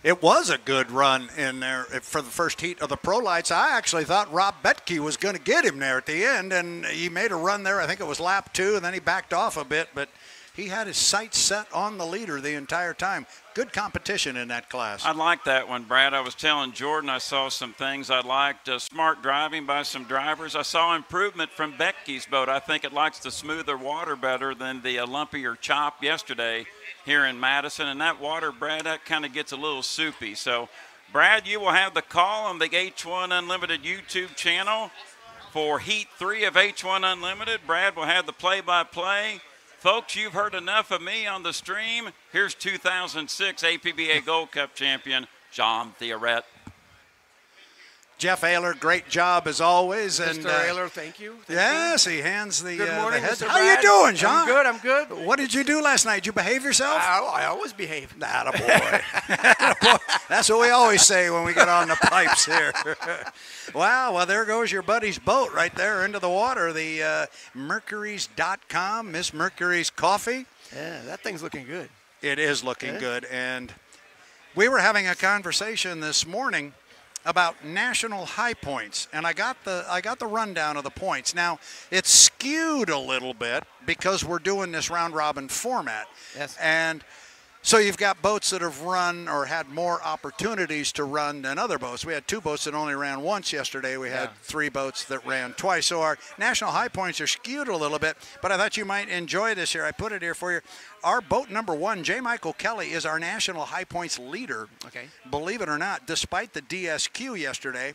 It was a good run in there for the first heat of the Pro Lights. I actually thought Rob Betke was going to get him there at the end, and he made a run there. I think it was lap 2, and then he backed off a bit, but he had his sights set on the leader the entire time. Good competition in that class. I like that one, Brad. I was telling Jordan I saw some things I liked. Smart driving by some drivers. I saw improvement from Betke's boat. I think it likes the smoother water better than the lumpier chop yesterday here in Madison. And that water, Brad, that kind of gets a little soupy. So, Brad, you will have the call on the H1 Unlimited YouTube channel for Heat 3 of H1 Unlimited. Brad will have the play-by-play. Folks, you've heard enough of me on the stream. Here's 2006 APBA Gold Cup champion, John Theoret. Jeff Ayler, great job as always. Mr. Ayler, thank you. Yes, he hands the, good morning, the head. Mr. How Brad. you doing, John? I'm good. What did you do last night? Did you behave yourself? I always behave. Attaboy. That's what we always say when we get on the pipes here. Wow, well, there goes your buddy's boat right there into the water. The Mercury's.com, Miss Mercury's Coffee. Yeah, that thing's looking good. It is looking good. And we were having a conversation this morning about national high points, and I got the rundown of the points. Now, it's skewed a little bit because we're doing this round robin format. Yes. And so you've got boats that have run or had more opportunities to run than other boats. We had 2 boats that only ran once yesterday. We had 3 boats that ran twice. So our national high points are skewed a little bit, but I thought you might enjoy this here. I put it here for you. Our boat number 1, J. Michael Kelly, is our national high points leader. Okay. Believe it or not, despite the DSQ yesterday.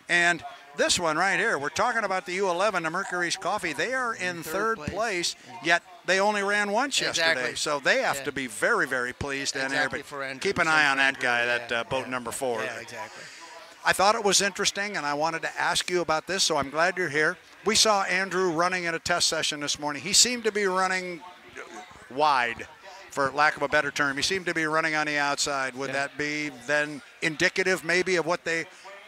And this one right here, we're talking about the U11, the Mercury's Coffee. They are in third place, yet they only ran once yesterday. So they have to be very, very pleased. Exactly. And keep an eye on that guy, that boat number 4. Yeah, exactly. I thought it was interesting, and I wanted to ask you about this, so I'm glad you're here. We saw Andrew running in a test session this morning. He seemed to be running wide, for lack of a better term. He seemed to be running on the outside. Would that be then indicative maybe of what they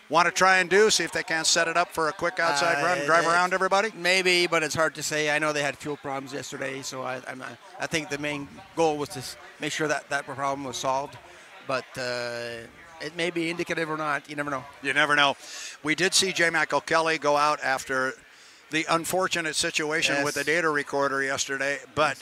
want to try and do, see if they can't set it up for a quick outside run, drive around everybody? Maybe, but it's hard to say. I know they had fuel problems yesterday, so I think the main goal was to make sure that problem was solved. But it may be indicative or not. You never know. You never know. We did see J. Michael Kelly go out after the unfortunate situation with the data recorder yesterday, but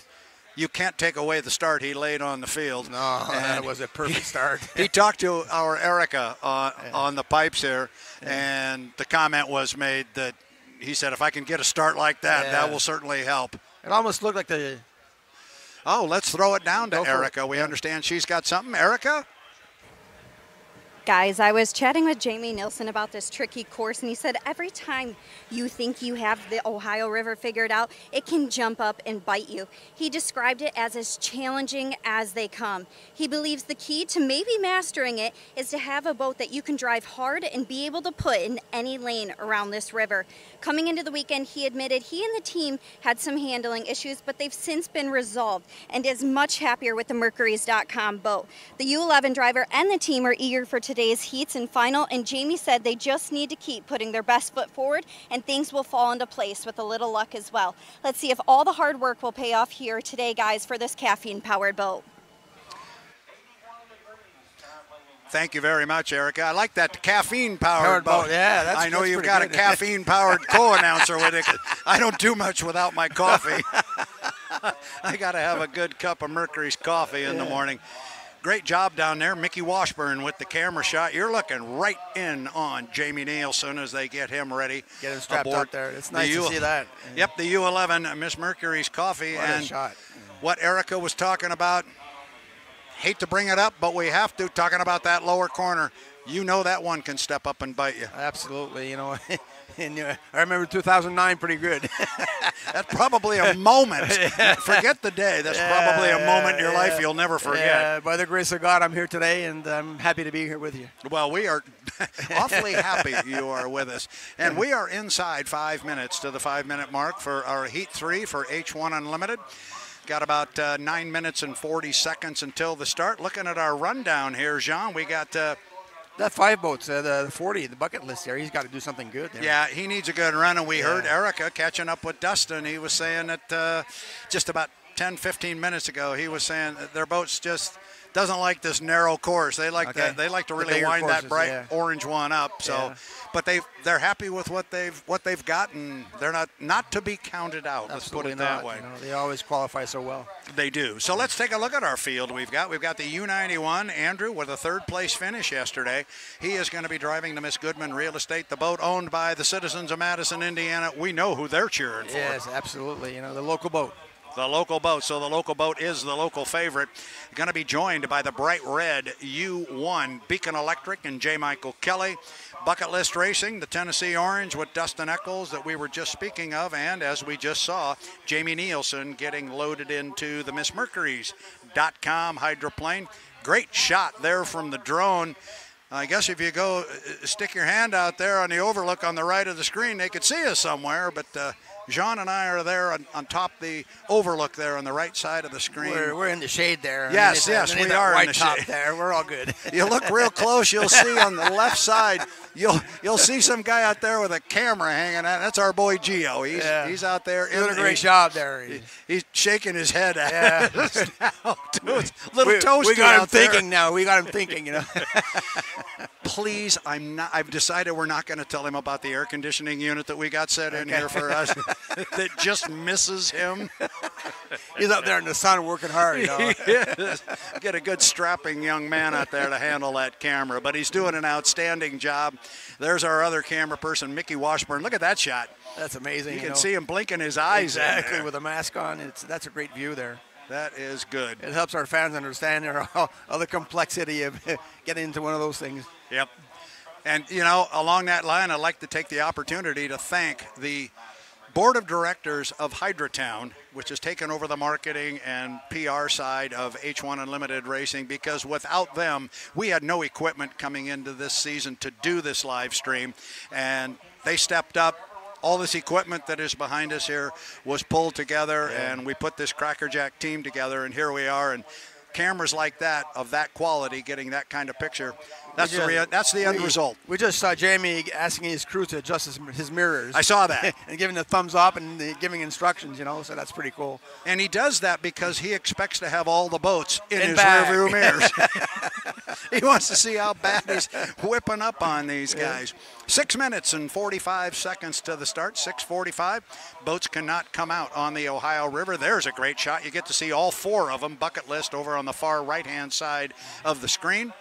you can't take away the start he laid on the field. No, that was a perfect start. He talked to our Erica on the pipes here, and the comment was made that he said, if I can get a start like that, that will certainly help. It almost looked like the... Oh, let's throw it down to Erica. We understand she's got something. Erica? Guys, I was chatting with Jamie Nilsson about this tricky course, and he said every time you think you have the Ohio River figured out, it can jump up and bite you. He described it as challenging as they come. He believes the key to maybe mastering it is to have a boat that you can drive hard and be able to put in any lane around this river. Coming into the weekend, he admitted he and the team had some handling issues, but they've since been resolved and is much happier with the Mercury's.com boat. The U11 driver and the team are eager for today's heats and final, and Jamie said they just need to keep putting their best foot forward and things will fall into place with a little luck as well. Let's see if all the hard work will pay off here today, guys, for this caffeine-powered boat. Thank you very much, Erica. I like that caffeine-powered boat. Yeah, I know you've got a caffeine-powered co-announcer with it. I don't do much without my coffee. I got to have a good cup of Mercury's coffee in the morning. Great job down there. Mickey Washburn with the camera shot. You're looking right in on Jamie Nielsen as they get him ready. Get him strapped aboard out there. It's nice to see that. Yep, the U11, Miss Mercury's coffee. What a shot. What Erica was talking about, hate to bring it up, but we have to, talking about that lower corner. You know that one can step up and bite you. Absolutely, you know. And I remember 2009 pretty good. That's probably a moment. Forget the day. That's probably a moment in your life you'll never forget. Yeah, by the grace of God, I'm here today, and I'm happy to be here with you. Well, we are awfully happy you are with us. And we are inside 5 minutes to the 5-minute mark for our Heat 3 for H1 Unlimited. Got about 9 minutes and 40 seconds until the start. Looking at our rundown here, Jean, we got... that 5 boats, the 40, the bucket list there, he's got to do something good there. Yeah, he needs a good run, and we heard Erica catching up with Dustin. He was saying that just about 10, 15 minutes ago, he was saying that their boat's just doesn't like this narrow course. They like that. They like to really wind courses, that bright orange one up. So, but they're happy with what they've gotten. They're not to be counted out. Let's put it that way. You know, they always qualify so well. They do. So let's take a look at our field. We've got the U91 Andrew with a third place finish yesterday. He is going to be driving the Miss Goodman Real Estate, the boat owned by the citizens of Madison, Indiana. We know who they're cheering for. Yes, absolutely. You know, the local boat. The local boat. So the local boat is the local favorite. Going to be joined by the bright red U1 Beacon Electric and J. Michael Kelly. Bucket List Racing, the Tennessee Orange with Dustin Eccles that we were just speaking of. And as we just saw, Jamie Nielsen getting loaded into the MissMercuries.com hydroplane. Great shot there from the drone. I guess if you go stick your hand out there on the overlook on the right of the screen, they could see us somewhere. But Jean and I are there on top the overlook there on the right side of the screen. We're in the shade there. Yes, we are in the shade. There. We're all good. You look real close, you'll see on the left side, you'll see some guy out there with a camera hanging out. That's our boy Gio. He's out there. Doing a great job there. He's shaking his head at us now. Little toasty we got him out there. thinking now. We got him thinking, you know. Please, I've decided we're not going to tell him about the air conditioning unit that we got set in here for us that just misses him. He's up there in the sun working hard, you know. Get a good strapping young man out there to handle that camera, but he's doing an outstanding job. There's our other camera person, Mickey Washburn. Look at that shot. That's amazing. You can see him blinking his eyes. Exactly, with a mask on. That's a great view there. That is good. It helps our fans understand all the complexity of getting into one of those things. Yep. And, you know, along that line, I'd like to take the opportunity to thank the board of directors of Hydrotown, which has taken over the marketing and PR side of H1 Unlimited Racing, because without them, we had no equipment coming into this season to do this live stream. And they stepped up. All this equipment that is behind us here was pulled together, and we put this Crackerjack team together, and here we are. And cameras like that, of that quality, getting that kind of picture, that's the end result. We just saw Jamie asking his crew to adjust his mirrors. I saw that. And giving a thumbs up and giving instructions, you know, so that's pretty cool. And he does that because he expects to have all the boats in his rearview mirrors. He wants to see how bad he's whipping up on these guys. 6 minutes and 45 seconds to the start, 6:45. Boats cannot come out on the Ohio River. There's a great shot. You get to see all four of them, bucket list over on the far right-hand side of the screen.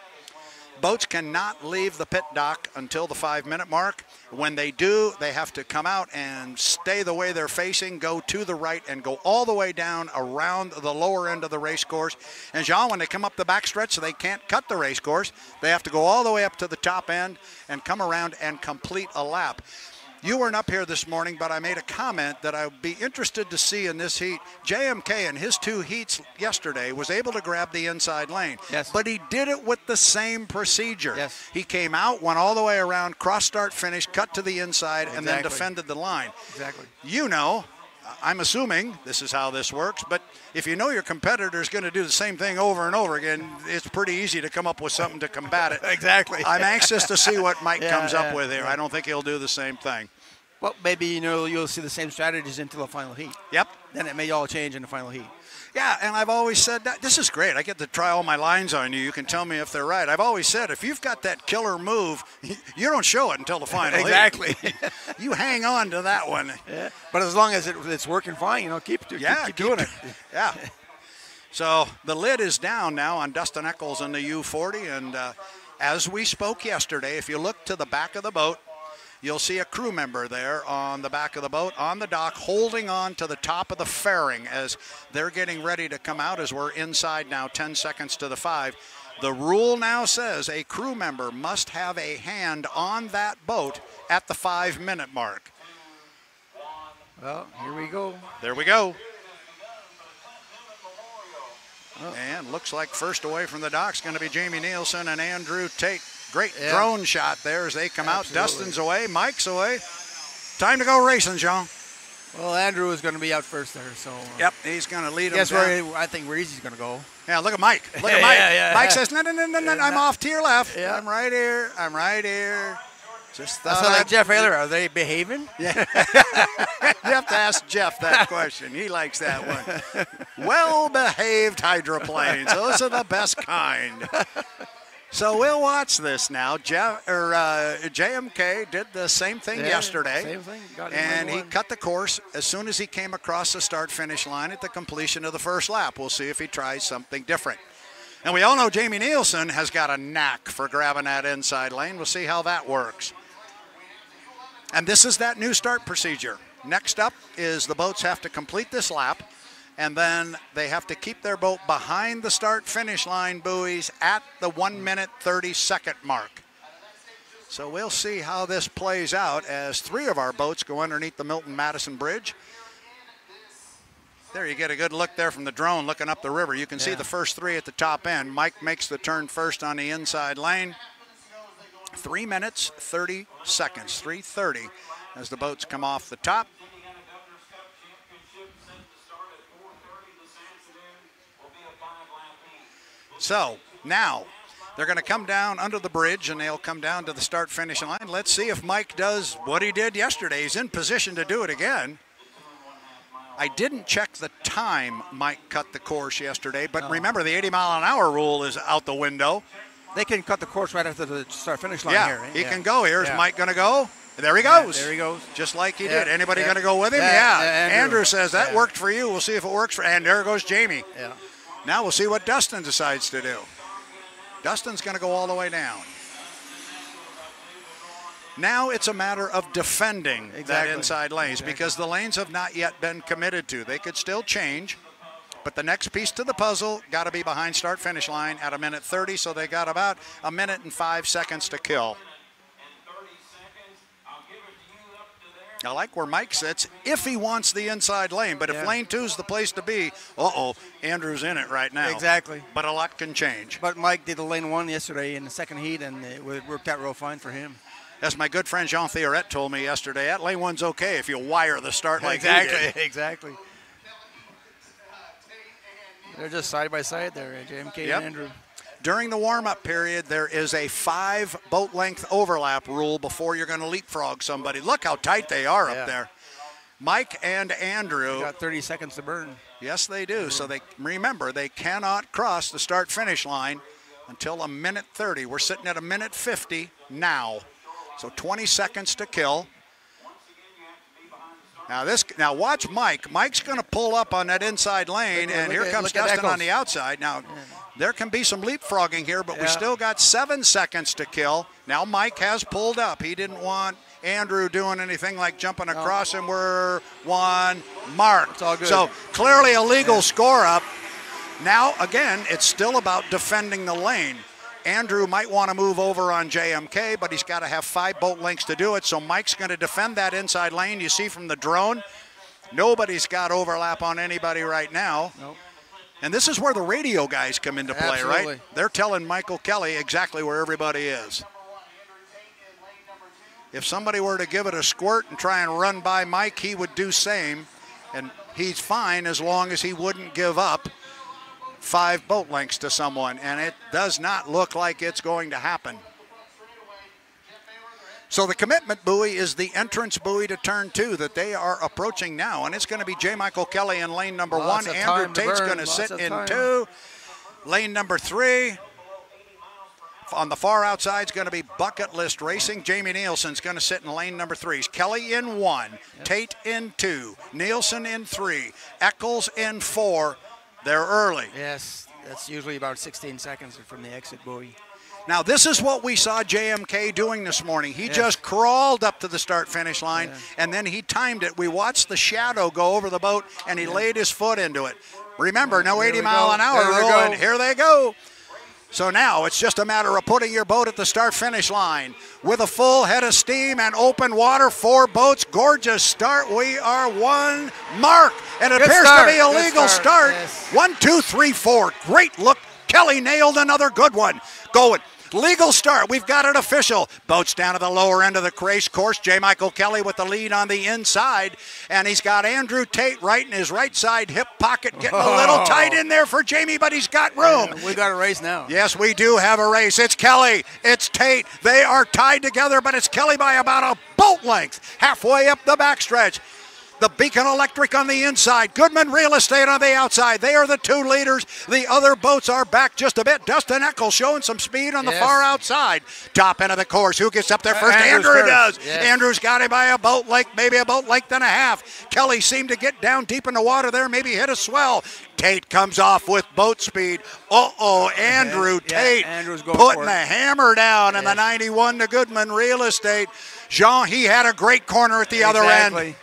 Boats cannot leave the pit dock until the 5-minute mark. When they do, they have to come out and stay the way they're facing, go to the right, and go all the way down around the lower end of the race course. And Jean, when they come up the backstretch, so they can't cut the race course, they have to go all the way up to the top end and come around and complete a lap. You weren't up here this morning, but I made a comment that I would be interested to see in this heat. JMK in his 2 heats yesterday was able to grab the inside lane. Yes. But he did it with the same procedure. Yes. He came out, went all the way around, cross start finish, cut to the inside, and then defended the line. Exactly. You know, I'm assuming this is how this works, but if you know your competitor is going to do the same thing over and over again, it's pretty easy to come up with something to combat it. Exactly. I'm anxious to see what Mike comes up with here. I don't think he'll do the same thing. Well, maybe, you know, you'll see the same strategies until the final heat. Yep. Then it may all change in the final heat. Yeah, and I've always said that this is great. I get to try all my lines on you. You can tell me if they're right. I've always said if you've got that killer move, you don't show it until the final Exactly. heat. You hang on to that one. Yeah. But as long as it's working fine, you know, keep doing it. Yeah. So the lid is down now on Dustin Eccles in the U40, and as we spoke yesterday, if you look to the back of the boat, you'll see a crew member there on the back of the boat on the dock holding on to the top of the fairing as they're getting ready to come out as we're inside now 10 seconds to the 5. The rule now says a crew member must have a hand on that boat at the 5-minute mark. Well, here we go. There we go. And looks like first away from the dock is going to be Jamie Nielsen and Andrew Tate. Great drone shot there as they come out. Dustin's away. Mike's away. Time to go racing, Jean. Well, Andrew is going to be out first there, so. Yep, he's going to lead him Guess down. I think where he's going to go. Yeah, look at Mike. Look at Mike. Yeah. Mike says, no, I'm off to your left. Yeah. I'm right here. I'm right here. Just That's like Jeff Ayler. Are they behaving? Yeah. You have to ask Jeff that question. He likes that one. Well-behaved hydroplanes. Those are the best kind. So we'll watch this now. JMK did the same thing yesterday. Same thing. And he cut the course as soon as he came across the start-finish line at the completion of the first lap. We'll see if he tries something different. And we all know Jamie Nielsen has got a knack for grabbing that inside lane. We'll see how that works. And this is that new start procedure. Next up is the boats have to complete this lap, and then they have to keep their boat behind the start-finish line buoys at the 1 minute 30-second mark. So we'll see how this plays out as 3 of our boats go underneath the Milton-Madison Bridge. There you get a good look there from the drone looking up the river. You can see the first 3 at the top end. Mike makes the turn first on the inside lane. 3 minutes, 30 seconds, 3:30 as the boats come off the top. So now they're going to come down under the bridge and they'll come down to the start-finish line. Let's see if Mike does what he did yesterday. He's in position to do it again. I didn't check the time Mike cut the course yesterday, but remember the 80-mile-an-hour rule is out the window. They can cut the course right after the start-finish line here. Right? He can go here. Is Mike going to go? There he goes. There he goes. Just like he did. Anybody going to go with him? Andrew says that worked for you. We'll see if it works for. And there goes Jamie. Yeah. Now we'll see what Dustin decides to do. Dustin's going to go all the way down. Now it's a matter of defending that inside lanes because the lanes have not yet been committed to. They could still change, but the next piece to the puzzle got to be behind start-finish line at 1 minute 30, so they got about 1 minute and 5 seconds to kill. I like where Mike sits if he wants the inside lane, but if lane 2 is the place to be, Andrew's in it right now. Exactly. But a lot can change. But Mike did the lane 1 yesterday in the second heat, and it worked out real fine for him. As my good friend Jean Theoret told me yesterday, that lane 1's okay if you wire the start like he did. Exactly. They're just side by side there, JMK and Andrew. During the warm-up period, there is a 5 boat length overlap rule before you're going to leapfrog somebody. Look how tight they are up there. Mike and Andrew. They got 30 seconds to burn. Yes, they do. So they remember they cannot cross the start-finish line until 1 minute 30. We're sitting at 1 minute 50 now. So 20 seconds to kill. Now watch Mike. Mike's going to pull up on that inside lane, and here comes Dustin on the outside. Now, there can be some leapfrogging here, but we still got 7 seconds to kill. Now Mike has pulled up. He didn't want Andrew doing anything like jumping across him. We're 1 mark. It's all good. So clearly a legal score up. Now, again, it's still about defending the lane. Andrew might want to move over on JMK, but he's got to have 5 boat lengths to do it. So Mike's going to defend that inside lane. You see from the drone, nobody's got overlap on anybody right now. Nope. And this is where the radio guys come into play, Absolutely. right? They're telling Michael Kelly exactly where everybody is. If somebody were to give it a squirt and try and run by Mike, he would do same. And he's fine as long as he wouldn't give up 5 boat lengths to someone. And it does not look like it's going to happen. So the commitment buoy is the entrance buoy to turn 2 that they are approaching now. And it's going to be J. Michael Kelly in lane number 1. Andrew Tate's going to sit in 2. Lane number 3. On the far outside is going to be Bucket List Racing. Jamie Nielsen's going to sit in lane number 3. Kelly in 1. Tate in 2. Nielsen in 3. Eccles in 4. They're early. Yes, that's usually about 16 seconds from the exit buoy. Now, this is what we saw JMK doing this morning. He just crawled up to the start-finish line, and then he timed it. We watched the shadow go over the boat, and he laid his foot into it. Remember, no 80-mile-an-hour rule, and here they go. So now it's just a matter of putting your boat at the start-finish line. With a full head of steam and open water, 4 boats, gorgeous start. We are 1 mark, and it appears to be a legal start. 1, 2, 3, 4. Great look. Kelly nailed another good one. Going. Legal start. We've got it official. Boats down to the lower end of the race course. J. Michael Kelly with the lead on the inside. And he's got Andrew Tate right in his right side hip pocket, getting a little tight in there for Jamie, but he's got room. We got a race now. Yes, we do have a race. It's Kelly. It's Tate. They are tied together, but it's Kelly by about a boat length. Halfway up the backstretch. The Beacon Electric on the inside. Goodman Real Estate on the outside. They are the two leaders. The other boats are back just a bit. Dustin Eccles showing some speed on the far outside. Top end of the course. Who gets up there first? Andrew does. Yes. Andrew's got him by a boat length, maybe a boat length and a half. Kelly seemed to get down deep in the water there, maybe hit a swell. Tate comes off with boat speed. Andrew Tate putting the hammer down in the 91 to Goodman Real Estate. Jean, he had a great corner at the other end.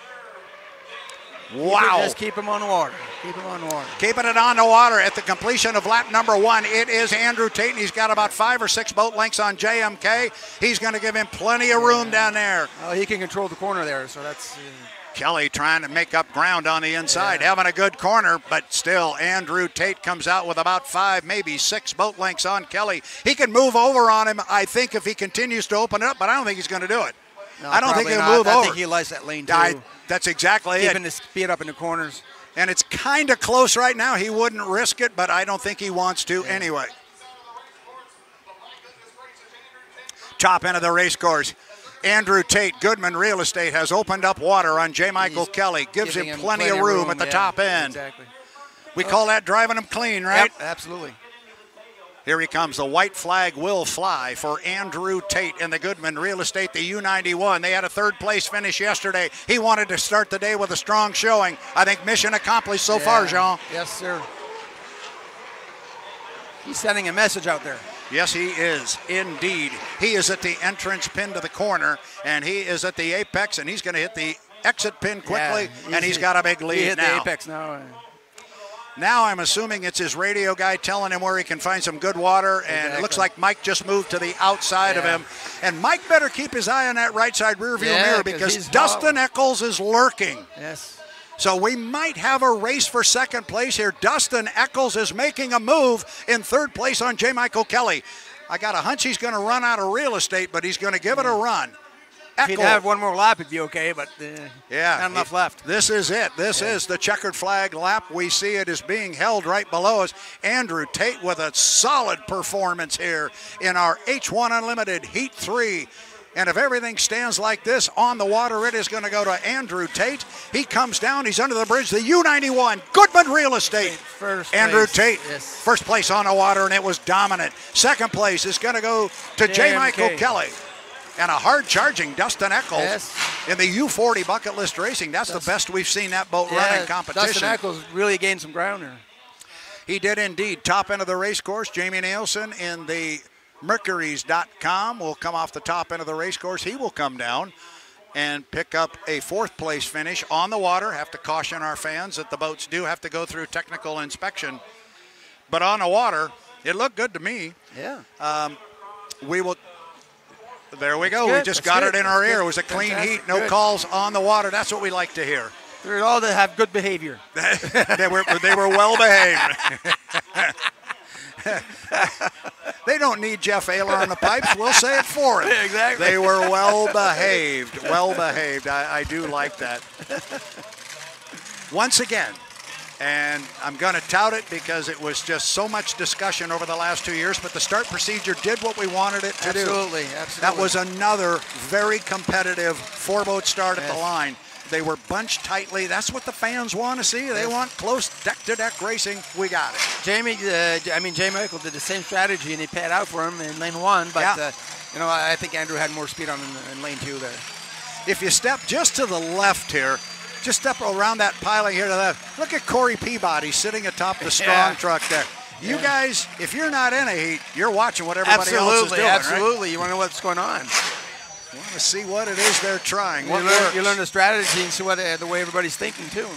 Wow. Just keep him on the water. Keep him on the water. Keeping it on the water at the completion of lap number 1. It is Andrew Tate, and he's got about 5 or 6 boat lengths on JMK. He's going to give him plenty of room down there. Oh, he can control the corner there, so that's... Kelly trying to make up ground on the inside, having a good corner, but still Andrew Tate comes out with about 5, maybe 6 boat lengths on Kelly. He can move over on him, I think, if he continues to open it up, but I don't think he's going to do it. No, I don't think he'll move over. I think he likes that lane, too. That's exactly it. Keeping the speed up in the corners. And it's kind of close right now. He wouldn't risk it, but I don't think he wants to anyway. Top end of the race course. Andrew Tate, Goodman Real Estate, has opened up water on J. Michael Kelly. Gives him plenty of room at the top end. Exactly. We call that driving him clean, right? Yep, absolutely. Here he comes. The white flag will fly for Andrew Tate in the Goodman Real Estate, the U91. They had a third-place finish yesterday. He wanted to start the day with a strong showing. I think mission accomplished so far, Jean. Yes, sir. He's sending a message out there. Yes, he is, indeed. He is at the entrance pin to the corner, and he is at the apex, and he's going to hit the exit pin quickly, and he's got a big lead now. He hit the apex now. Now I'm assuming it's his radio guy telling him where he can find some good water, and it looks like Mike just moved to the outside of him. And Mike better keep his eye on that right side rear view mirror because Dustin Eccles is lurking. Yes. So we might have a race for second place here. Dustin Eccles is making a move in third place on J. Michael Kelly. I got a hunch he's going to run out of real estate, but he's going to give it a run. If he'd have one more lap, it'd be okay, but not enough left. This is it. This is the checkered flag lap. We see it is being held right below us. Andrew Tate with a solid performance here in our H1 Unlimited Heat 3. And if everything stands like this on the water, it is going to go to Andrew Tate. He comes down. He's under the bridge. The U91, Goodman Real Estate. First Andrew place. Tate, first place on the water, and it was dominant. Second place is going to go to J. Michael Kelly. And a hard-charging Dustin Eccles in the U40 Bucket List Racing. That's the best we've seen that boat run in competition. Dustin Eccles really gained some ground there. He did indeed. Top end of the race course, Jamie Nielsen in the Mercuries.com will come off the top end of the race course. He will come down and pick up a fourth place finish on the water. Have to caution our fans that the boats do have to go through technical inspection. But on the water, it looked good to me. Yeah. We will... There we go. We just got it in our ear. It was a clean heat. No calls on the water. That's what we like to hear. They're all to have good behavior. They were well behaved. They don't need Jeff Ayler on the pipes. We'll say it for him. Exactly. They were well behaved. Well behaved. I do like that. Once again, and I'm going to tout it because it was just so much discussion over the last 2 years, but the start procedure did what we wanted it to do. Absolutely. That was another very competitive four-boat start at the line. They were bunched tightly. That's what the fans want to see. They want close deck-to-deck racing. We got it. J. Michael did the same strategy, and he paid out for him in lane 1, but I think Andrew had more speed on in lane 2 there. If you step just to the left here, just step around that piling here to the left. Look at Corey Peabody sitting atop the strong truck there. You guys, if you're not in a heat, you're watching what everybody else is doing, Absolutely. Right? You want to know what's going on. You want to see what it is they're trying. You learn the strategy and see the way everybody's thinking, too.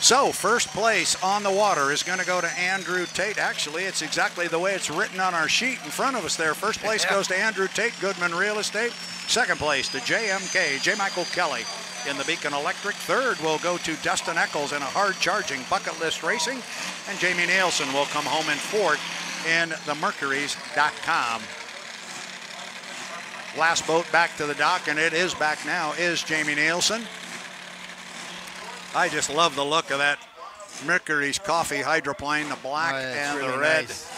So, first place on the water is going to go to Andrew Tate. Actually, it's exactly the way it's written on our sheet in front of us there. First place goes to Andrew Tate, Goodman Real Estate. Second place to JMK, J. Michael Kelly in the Beacon Electric. Third will go to Dustin Eccles in a hard-charging Bucket List Racing. And Jamie Nielsen will come home in fourth in themercuries.com. Last boat back to the dock, and it is back now, is Jamie Nielsen. I just love the look of that Mercury's coffee hydroplane, the black and really the red. Nice.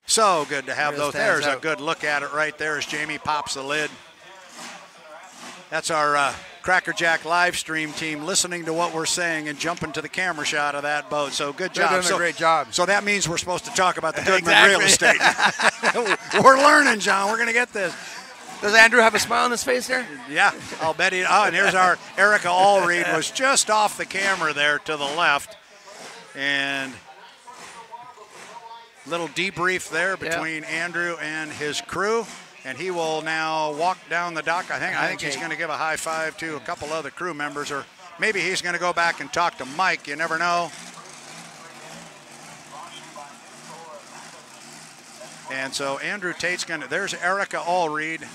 So good to have Really those. There's stands a out. good look at it right there as Jamie pops the lid. That's our Cracker Jack live stream team listening to what we're saying and jumping to the camera shot of that boat. So good job. They're doing a great job. So that means we're supposed to talk about the Goodman Exactly. real estate. We're learning, John. We're going to get this. Does Andrew have a smile on his face there? Yeah, I'll bet he. Oh, and here's our Erica Allreed was just off the camera there to the left. And little debrief there between Andrew and his crew. And he will now walk down the dock. I think he's going to give a high five to a couple other crew members, or maybe he's going to go back and talk to Mike. You never know. And so Andrew Tate's going to, there's Erica Allreed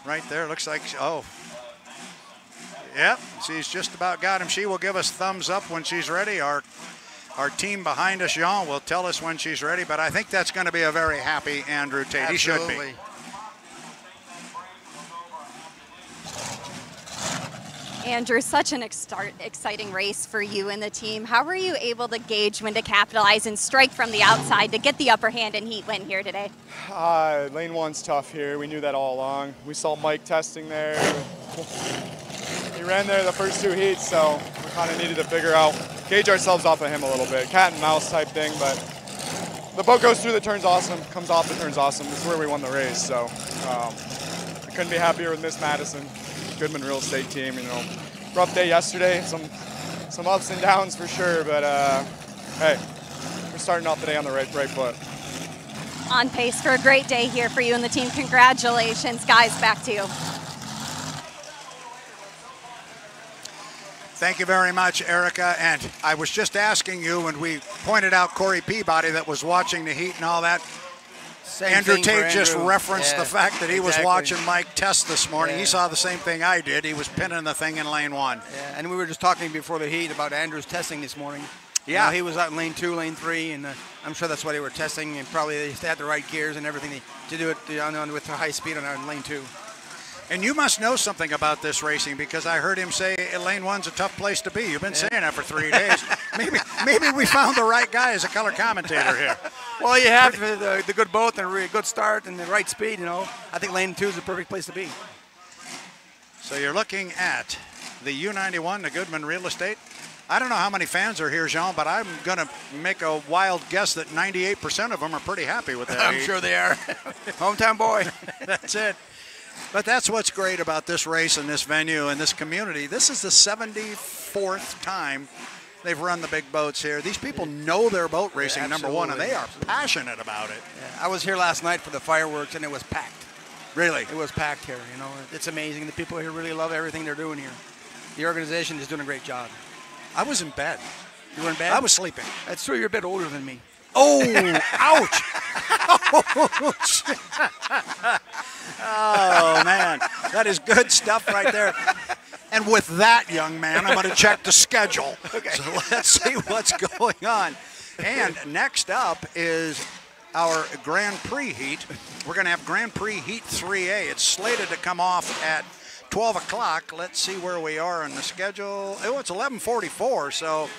right there. Looks like, oh. Yep, she's just about got him. She will give us thumbs up when she's ready. Our team behind us, Jean, will tell us when she's ready, but I think that's going to be a very happy Andrew Tate. He should be. Andrew, such an exciting race for you and the team. How were you able to gauge when to capitalize and strike from the outside to get the upper hand and heat win here today? Lane one's tough here. We knew that all along. We saw Mike testing there. He ran there the first two heats, so we kind of needed to gauge ourselves off of him a little bit. Cat and mouse type thing, but the boat goes through the turns awesome, comes off the turns awesome. This is where we won the race, so I couldn't be happier with Miss Madison. Goodman real estate team, you know, rough day yesterday, some ups and downs for sure, but hey, we're starting off the day on the right foot. On pace for a great day here for you and the team. Congratulations, guys. Back to you. Thank you very much, Erica. And I was just asking you when we pointed out Corey Peabody that was watching the heat and all that. Andrew Tate just referenced the fact that he was watching Mike test this morning. Yeah. He saw the same thing I did. He was pinning the thing in lane one. Yeah, and we were just talking before the heat about Andrew's testing this morning. Yeah. You know, he was out in lane 2, lane 3, and I'm sure that's what they were testing, and probably they had the right gears and everything to do it with the high speed on lane 2. And you must know something about this racing, because I heard him say lane one's a tough place to be. You've been saying that for 3 days. Maybe we found the right guy as a color commentator here. Well, you have the good boat and a really good start and the right speed, you know. I think lane 2 is the perfect place to be. So you're looking at the U91, the Goodman Real Estate. I don't know how many fans are here, Jean, but I'm going to make a wild guess that 98% of them are pretty happy with that. I'm sure they are. Hometown boy. That's it. But that's what's great about this race and this venue and this community. This is the 74th time they've run the big boats here. These people know their boat racing, number one, and they are passionate about it. Yeah, I was here last night for the fireworks, and it was packed. Really? It was packed here, you know. It's amazing. The people here really love everything they're doing here. The organization is doing a great job. I was in bed. You were in bed? I was sleeping. That's true. You're a bit older than me. Oh, ouch. Oh, man. That is good stuff right there. And with that, young man, I'm going to check the schedule. Okay. So let's see what's going on. And next up is our Grand Prix heat. We're going to have Grand Prix Heat 3A. It's slated to come off at 12 o'clock. Let's see where we are on the schedule. Oh, it's 11:44, so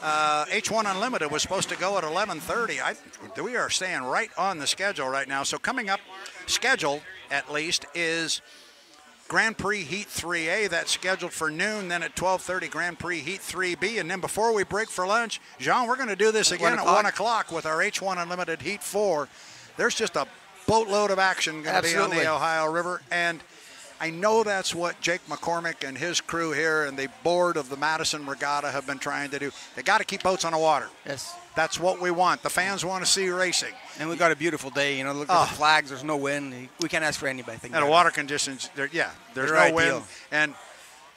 H1 Unlimited was supposed to go at 11:30. We are staying right on the schedule right now. So coming up, scheduled at least, is Grand Prix Heat 3A. That's scheduled for noon. Then at 12:30, Grand Prix Heat 3B. And then before we break for lunch, Jean, we're going to do this again at 1 o'clock with our H1 Unlimited Heat 4. There's just a boatload of action going to be on the Ohio River. And I know that's what Jake McCormick and his crew here and the board of the Madison Regatta have been trying to do. They got to keep boats on the water. Yes. That's what we want. The fans want to see racing. And we've got a beautiful day. You know, look at the flags. There's no wind. We can't ask for anything. And the water conditions, there's no ideal. wind. And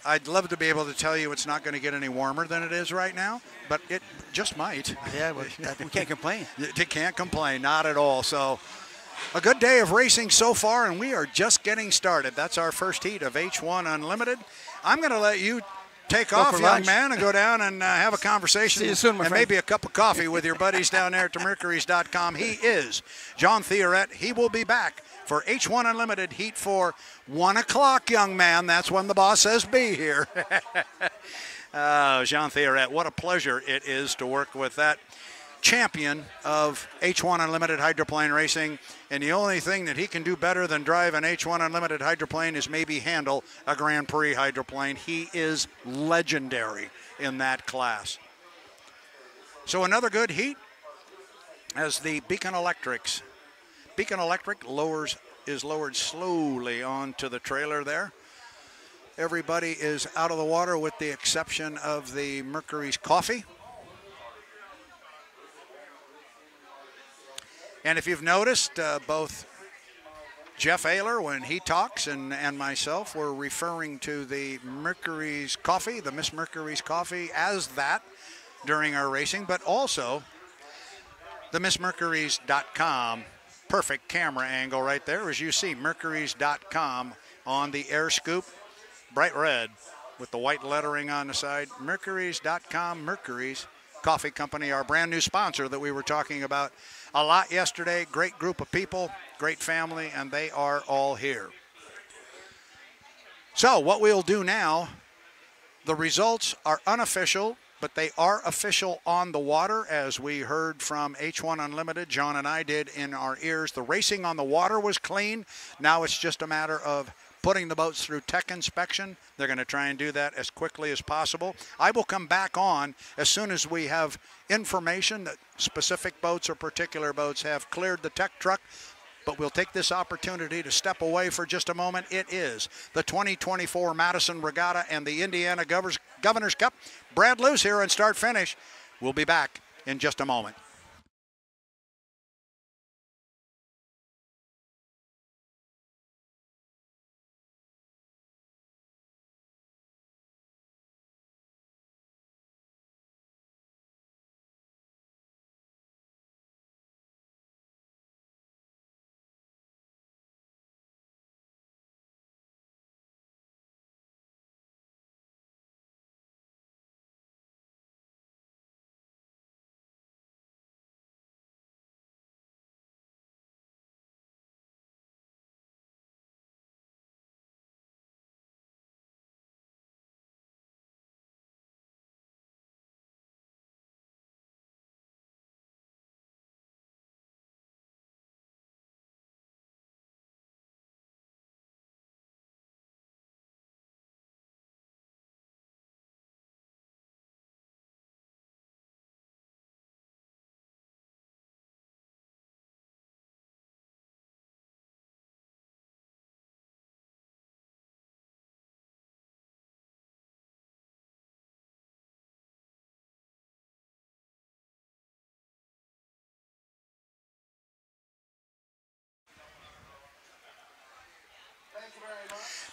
I'd love to be able to tell you it's not going to get any warmer than it is right now, but it just might. Yeah, but we can't complain. You can't complain, not at all. So a good day of racing so far, and we are just getting started. That's our first heat of H1 Unlimited. I'm going to let you take off, for young lunch. man, and go down and have a conversation. See you soon, my and friend. maybe a cup of coffee with your buddies down there at mercuries.com. He is John Theoret. He will be back for H1 Unlimited Heat 4, 1 o'clock, young man. That's when the boss says be here. Jean Theoret, what a pleasure it is to work with that champion of H1 Unlimited hydroplane racing, and the only thing that he can do better than drive an H1 Unlimited hydroplane is maybe handle a Grand Prix hydroplane. He is legendary in that class. So another good heat as the Beacon Electric is lowered slowly onto the trailer there. Everybody is out of the water with the exception of the Mercury's Coffee. And if you've noticed, both Jeff Ayler, when he talks, and myself, we're referring to the Mercury's Coffee, the Miss Mercury's Coffee, as that during our racing, but also the MissMercurys.com perfect camera angle right there, as you see Mercurys.com on the air scoop, bright red with the white lettering on the side. Mercurys.com, Mercury's Coffee Company, our brand new sponsor that we were talking about a lot yesterday. Great group of people, great family, and they are all here. So what we'll do now, the results are unofficial, but they are official on the water, as we heard from H1 Unlimited. John and I did in our ears. The racing on the water was clean. Now it's just a matter of putting the boats through tech inspection. They're going to try and do that as quickly as possible. I will come back on as soon as we have information that specific boats or particular boats have cleared the tech truck. But we'll take this opportunity to step away for just a moment. It is the 2024 Madison Regatta and the Indiana Governor's Cup. Brad Luce here in start finish. We'll be back in just a moment.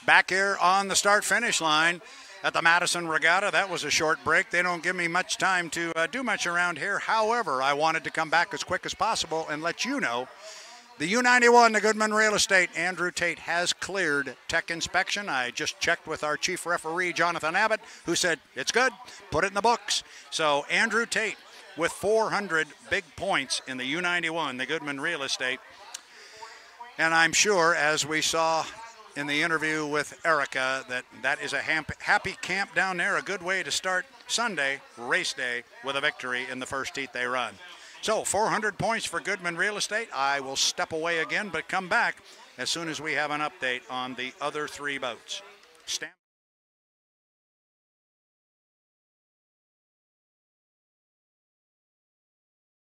Back here on the start-finish line at the Madison Regatta. That was a short break. They don't give me much time to do much around here. However, I wanted to come back as quick as possible and let you know the U91, the Goodman Real Estate, Andrew Tate has cleared tech inspection. I just checked with our chief referee, Jonathan Abbott, who said, it's good, put it in the books. So Andrew Tate with 400 big points in the U91, the Goodman Real Estate. And I'm sure, as we saw in the interview with Erica, that is a happy camp down there, a good way to start Sunday, race day, with a victory in the first heat they run. So 400 points for Goodman Real Estate. I will step away again, but come back as soon as we have an update on the other three boats.